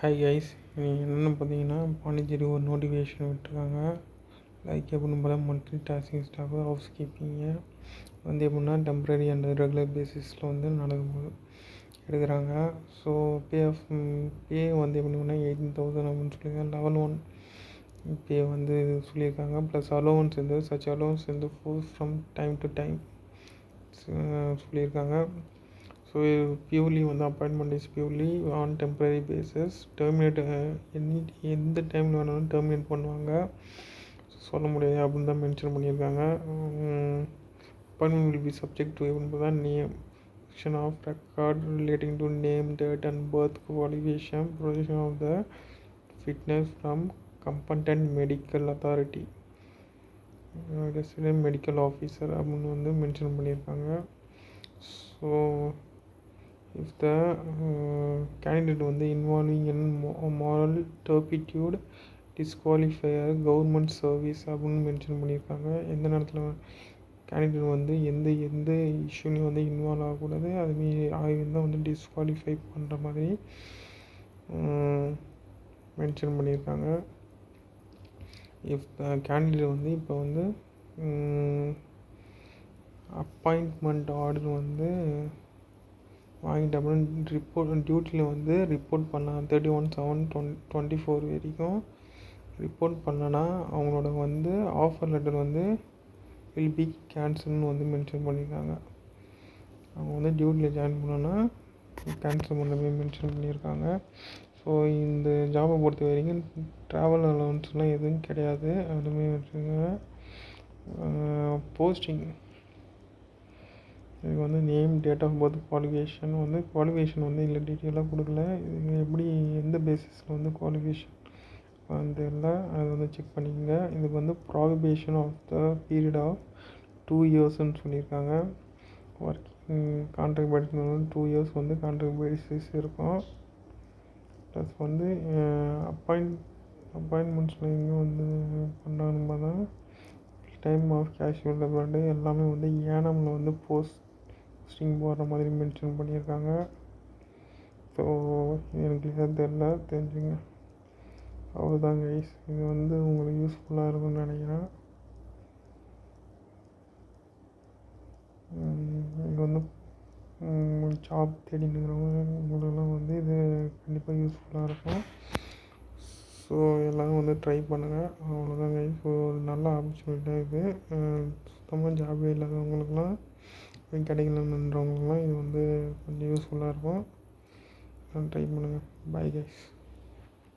Hi guys, என்னென்னு பார்த்தீங்கன்னா பாண்டிச்சேரி ஒரு நோட்டிஃபிகேஷன் விட்டுருக்காங்க. லைக் எப்படின்னு பார்த்தா monthly tasking staff house keeping வந்து எப்படின்னா டெம்ப்ரரி அண்ட் ரெகுலர் பேசிஸில் வந்து எடுக்கிறாங்க. ஸோ பே வந்து எப்படின்னா 18,000 அப்படின்னு சொல்லியிருக்காங்க. லெவல் 1 பே வந்து சொல்லியிருக்காங்க. ப்ளஸ் அலோவன்ஸ் வந்து சச் அலோவன்ஸ் வந்து ஃப்ரம் டைம் டு டைம் சொல்லியிருக்காங்க. ஸோ பியூர்லி வந்து appointment is purely on temporary bases. Terminate எந்த டைமில் வேணாலும் டெர்மினேட் பண்ணுவாங்க, சொல்ல முடியாது அப்படின்னு தான் மென்ஷன் பண்ணியிருக்காங்க. Appointment will be subject to எப்படின்னு பார்த்தா name section of record relating to name, date and birth, qualification, projection of the fitness from competent medical authority, resident medical officer அப்படின்னு வந்து மென்ஷன் பண்ணியிருக்காங்க. ஸோ if the candidate வந்து involving in moral turpitude disqualifier government service அப்படின்னு mention பண்ணியிருக்காங்க. எந்த நேரத்தில் candidate வந்து எந்த இஷ்யூலையும் வந்து இன்வால்வ் ஆகக்கூடாது, அதுமாரி ஆகியிருந்தால் வந்து டிஸ்குவாலிஃபை பண்ணுற மாதிரி மென்ஷன் பண்ணியிருக்காங்க. இஃப் த கேண்டிடேட் வந்து இப்போ வந்து அப்பாயின்ட்மெண்ட் ஆர்டர் வந்து வாங்கிட்டு அப்புறம் டியூட்டியில் வந்து ரிப்போர்ட் பண்ணலாம். 31/7/24 வரைக்கும் ரிப்போர்ட் பண்ணனா அவங்களோட வந்து ஆஃபர் லெட்டர் வந்து வில் பி கேன்சல்னு வந்து மென்ஷன் பண்ணியிருக்காங்க. அவங்க வந்து டியூட்டியில் ஜாயின் பண்ணோன்னா கேன்சல் பண்ண மாதிரி மென்ஷன் பண்ணியிருக்காங்க. ஸோ இந்த ஜாபை பொறுத்த வரைக்கும் ட்ராவல் அலவன்ஸ்லாம் எதுவும் கிடையாது. அதுமாரி வச்சுருக்காங்க. போஸ்டிங் இதுக்கு வந்து name, date of birth, qualification வந்து இல்லை டீட்டெயிலாக கொடுக்கல. இது எப்படி எந்த பேசிஸில் வந்து குவாலிஃபிகேஷன் வந்து இல்லை அதை வந்து செக் பண்ணிக்கோங்க. இதுக்கு வந்து ப்ராபிபேஷன் ஆஃப் த பீரியட் ஆஃப் 2 இயர்ஸ்ன்னு சொல்லியிருக்காங்க. ஒர்க்கிங் கான்ட்ராக்ட் பேசிஸ் வந்து 2 இயர்ஸ் வந்து கான்ட்ராக்ட் பேசிஸ் இருக்கும். ப்ளஸ் வந்து அப்பாயின்மெண்ட்ஸில் எங்கே வந்து பண்ணுறாங்கன்னு பார்த்தா டைம் ஆஃப் கேஷுவல் லேபர் எல்லாமே வந்து ஏனமில் வந்து போஸ்டிங் போடுற மாதிரி மென்ஷன் பண்ணியிருக்காங்க. ஸோ எனக்கு கிளியராக தெரிஞ்சுங்க. அவ்வளோதான் கைஸ், இது வந்து உங்களுக்கு யூஸ்ஃபுல்லாக இருக்கும்னு நினைக்கிறேன். இது வந்து ஜாப் தேடின்னு இருக்கிறவங்க உங்களெல்லாம் வந்து இது கண்டிப்பாக யூஸ்ஃபுல்லாக இருக்கும். ஸோ எல்லோரும் வந்து ட்ரை பண்ணுங்கள். அவ்வளோதான் கைஸ். ஸோ ஒரு நல்ல ஆப்பர்ச்சுனிட்டியாக இது. சுத்தமாக ஜாபே இல்லாதவங்களுக்குலாம் கிடைக்கலன்றவங்களுக்குலாம் இது வந்து கொஞ்சம் யூஸ்ஃபுல்லாக இருக்கும். ட்ரை பண்ணுங்கள். Bye guys.